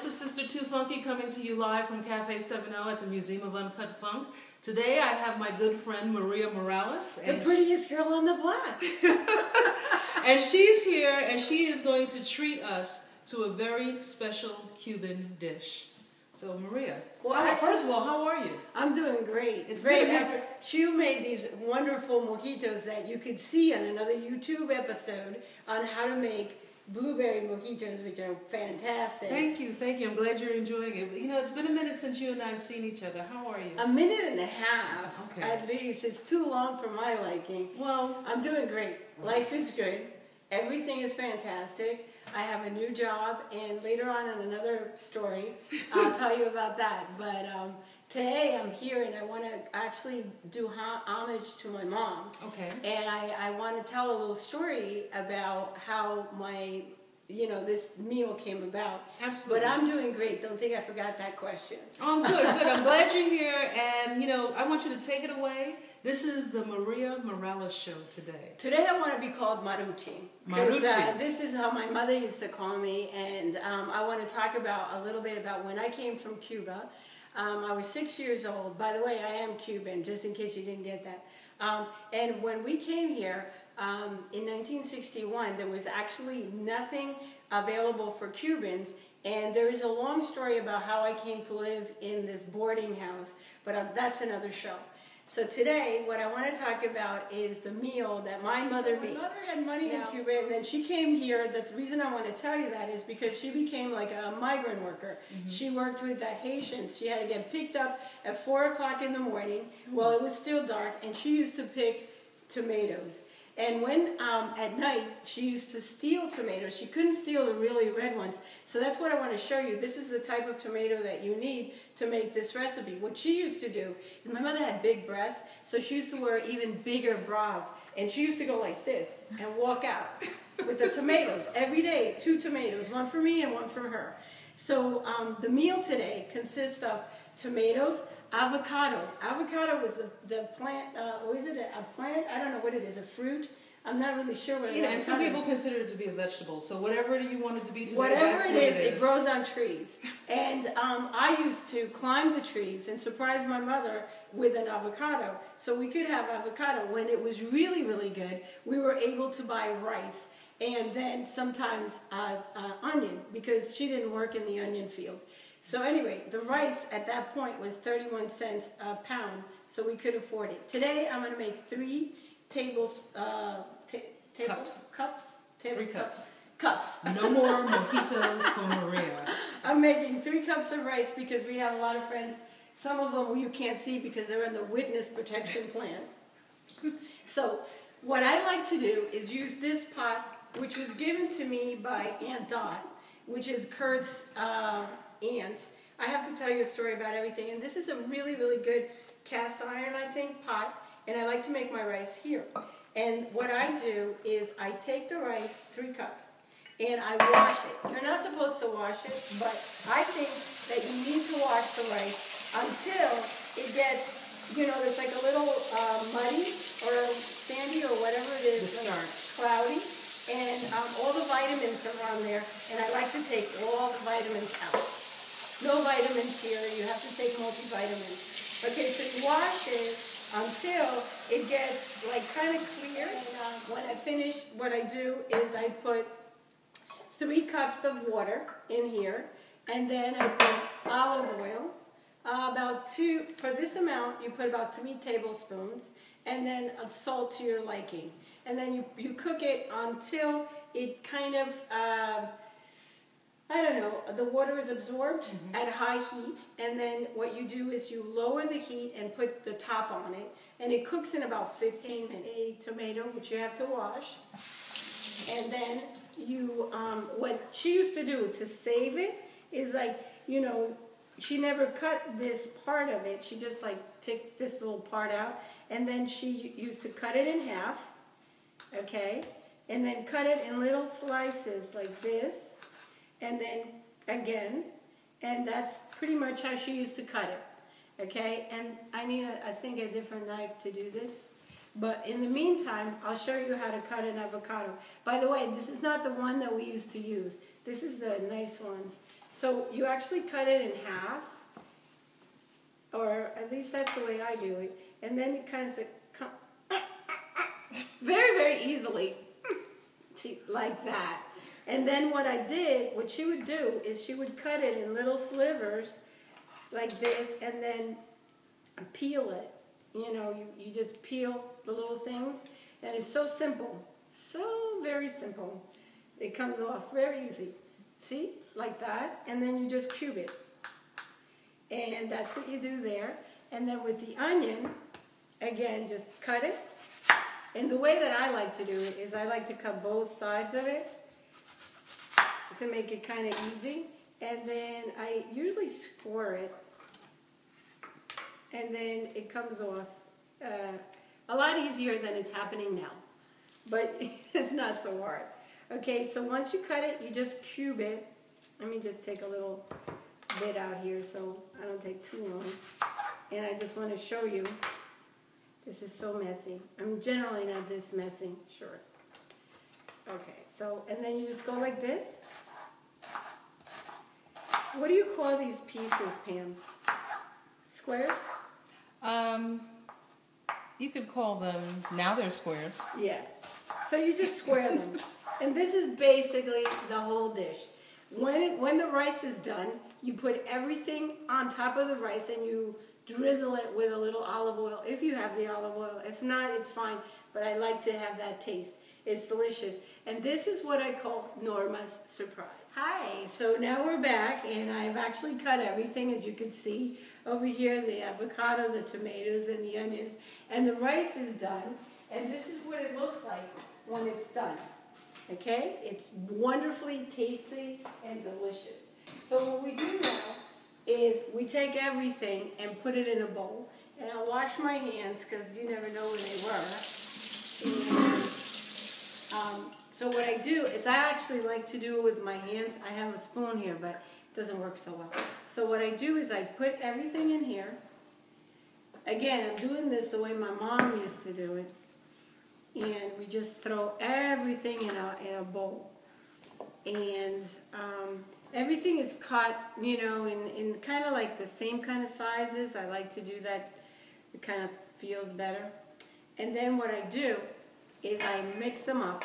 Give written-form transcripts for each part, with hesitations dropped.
this is Sista ToFunky coming to you live from Cafe 70 at the Museum of UnCut Funk. Today I have my good friend Maria Morales. The prettiest girl on the block. And she's here and she is going to treat us to a very special Cuban dish. So Maria, first of all, how are you? I'm doing great. It's great. great. You made these wonderful mojitos that you could see on another YouTube episode on how to make blueberry mojitos, which are fantastic. Thank you, thank you. I'm glad you're enjoying it. You know, it's been a minute since you and I have seen each other. How are you? A minute and a half, okay. At least. It's too long for my liking. Well, I'm doing great. Life is good. Everything is fantastic. I have a new job, and later on in another story, I'll tell you about that. But today I'm here, and I want to actually do homage to my mom. Okay. And I want to tell a little story about how this meal came about. Absolutely. But I'm doing great. Don't think I forgot that question. Oh, good, good. I'm glad you're here, and I want you to take it away. This is the Maria Morales Show today. Today I want to be called Maruchy. Maruchy. This is how my mother used to call me, and I want to talk a little bit about when I came from Cuba. I was 6 years old. By the way, I am Cuban, just in case you didn't get that. And when we came here in 1961, there was actually nothing available for Cubans. And there is a long story about how I came to live in this boarding house, but that's another show. So today, what I want to talk about is the meal that my mother made. My mother had money in Cuba, and then she came here. The reason I want to tell you that is because she became like a migrant worker. Mm-hmm. She worked with the Haitians. She had to get picked up at 4 o'clock in the morning while it was still dark, and she used to pick tomatoes. And when at night, she used to steal tomatoes. She couldn't steal the really red ones. So that's what I want to show you. This is the type of tomato that you need to make this recipe. What she used to do, and my mother had big breasts, so she used to wear even bigger bras. And she used to go like this and walk out with the tomatoes every day. 2 tomatoes, one for me and one for her. So the meal today consists of tomatoes, avocado. Avocado was the plant, or is it a plant? I don't know what it is, a fruit? I'm not really sure what it is. And some people consider it to be a vegetable. So whatever you want it to be today, whatever that's it what is, it is. It grows on trees. And I used to climb the trees and surprise my mother with an avocado. So we could have avocado. When it was really, really good, we were able to buy rice and then sometimes onion, because she didn't work in the onion field. So anyway, the rice at that point was 31 cents a pound, so we could afford it. Today I'm going to make 3 cups. No more mojitos for Maria. I'm making 3 cups of rice because we have a lot of friends. Some of them you can't see because they're in the witness protection plan. So what I like to do is use this pot, which was given to me by Aunt Dot, which is Kurt's aunt. I have to tell you a story about everything, and this is a really, really good cast iron, I think, pot, and I like to make my rice here. And what I do is I take the rice, 3 cups, and I wash it. You're not supposed to wash it, but I think that you need to wash the rice until it gets, there's like a little muddy or sandy or whatever it is, like cloudy, and all the vitamins are on there, and I like to take all the vitamins out. No vitamins here, you have to take multivitamins. Okay, so you wash it until it gets like kind of clear. And when I finish, what I do is I put 3 cups of water in here, and then I put olive oil, about 2, for this amount you put about 3 tablespoons, and then salt to your liking. And then you cook it until it kind of, the water is absorbed at high heat, and then what you do is you lower the heat and put the top on it, and it cooks in about 15 minutes. A tomato, which you have to wash, and then you, what she used to do to save it is she never cut this part of it, she just took this little part out, and then she used to cut it in half, okay, and then cut it in little slices like this, and then again, and that's pretty much how she used to cut it, okay? And I need, I think, a different knife to do this. But in the meantime, I'll show you how to cut an avocado. By the way, this is not the one that we used to use. This is the nice one. So you actually cut it in half, or at least that's the way I do it. And then you kind of very, very easily, see, like that. And then what she would do is she would cut it in little slivers like this and then peel it. You know, you just peel the little things, and it's so simple, so very simple. It comes off very easy. See, like that, and then you just cube it. And that's what you do there. And then with the onion, again, just cut it. And the way that I like to do it is I like to cut both sides of it to make it kind of easy. And then I usually score it. And then it comes off a lot easier than it's happening now. But it's not so hard. Okay, so once you cut it, you just cube it. Let me just take a little bit out here so I don't take too long. And I just want to show you. This is so messy. I'm generally not this messy. Sure. Okay, so, and then you just go like this. What do you call these pieces, Pam? Squares? You could call them, now they're squares. Yeah. So you just square them. And this is basically the whole dish. When the rice is done, you put everything on top of the rice and you drizzle it with a little olive oil, if you have the olive oil. If not, it's fine, but I like to have that taste. It's delicious. And this is what I call Norma's surprise. Hi, so now we're back, and I've actually cut everything, as you can see. Over here, the avocado, the tomatoes, and the onion. And the rice is done, and this is what it looks like when it's done. Okay? It's wonderfully tasty and delicious. So what we do now is we take everything and put it in a bowl. And I'll wash my hands because you never know where they were. And, so what I do is I actually like to do it with my hands. I have a spoon here, but it doesn't work so well. So what I do is I put everything in here. Again, I'm doing this the way my mom used to do it. And we just throw everything in a bowl. And everything is cut, you know, in kind of like the same kind of sizes. I like to do that. It kind of feels better. And then what I do is I mix them up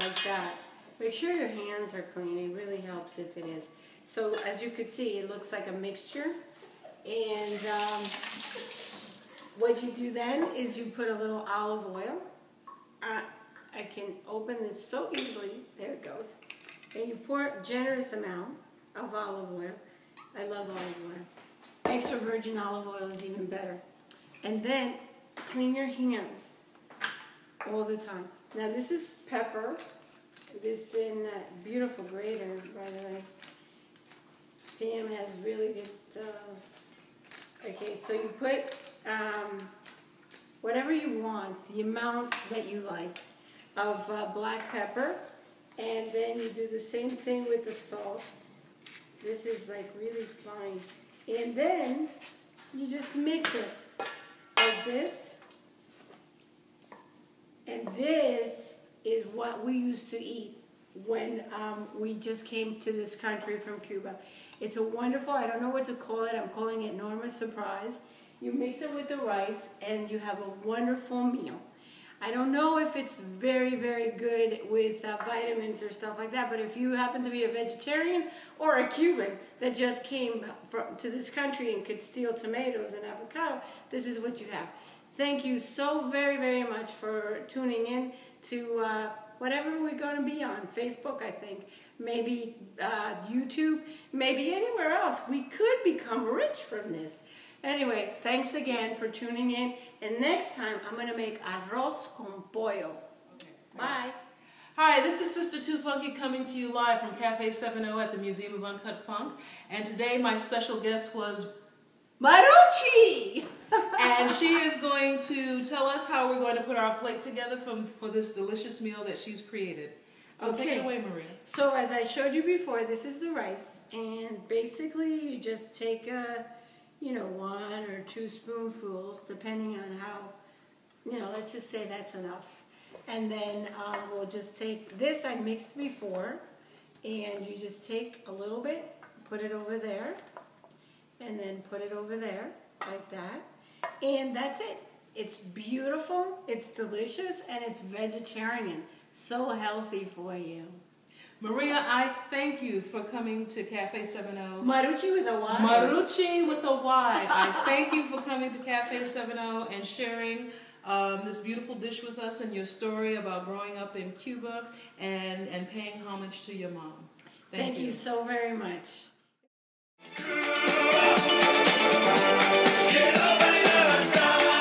like that. Make sure your hands are clean. It really helps if it is. So as you could see, it looks like a mixture. And what you do then is you put a little olive oil. I can open this so easily. There it goes. And you pour a generous amount of olive oil. I love olive oil. Extra virgin olive oil is even better. And then clean your hands all the time. Now this is pepper. This is in beautiful grater, by the way. Pam has really good stuff. Okay, so you put whatever you want, the amount that you like of black pepper, and then you do the same thing with the salt. This is like really fine. And then you just mix it like this. And this is what we used to eat when we just came to this country from Cuba. It's a wonderful, I don't know what to call it, I'm calling it Norma's surprise. You mix it with the rice and you have a wonderful meal. I don't know if it's very, very good with vitamins or stuff like that, but if you happen to be a vegetarian or a Cuban that just came to this country and could steal tomatoes and avocado, this is what you have. Thank you so very, very much for tuning in to whatever we're going to be on. Facebook, I think. Maybe YouTube. Maybe anywhere else. We could become rich from this. Anyway, thanks again for tuning in. And next time, I'm going to make arroz con pollo. Okay, bye. Hi, this is Sista ToFunky coming to you live from Cafe 70 at the Museum of UnCut Funk. And today my special guest was Maruchy! And she is going to tell us how we're going to put our plate together for this delicious meal that she's created. So take it away, Maria. So as I showed you before, this is the rice. And basically you just take you know, 1 or 2 spoonfuls, depending on how, you know, let's just say that's enough. And then we'll just take this I mixed before, and you just take a little bit put it over there, and then put it over there, like that. And that's it. It's beautiful, it's delicious, and it's vegetarian. So healthy for you. Maria, I thank you for coming to Cafe 70. Maruchy with a Y. Maruchy with a Y. I thank you for coming to Cafe 70 and sharing this beautiful dish with us and your story about growing up in Cuba and paying homage to your mom. Thank you so very much. Quiero bailar salsa.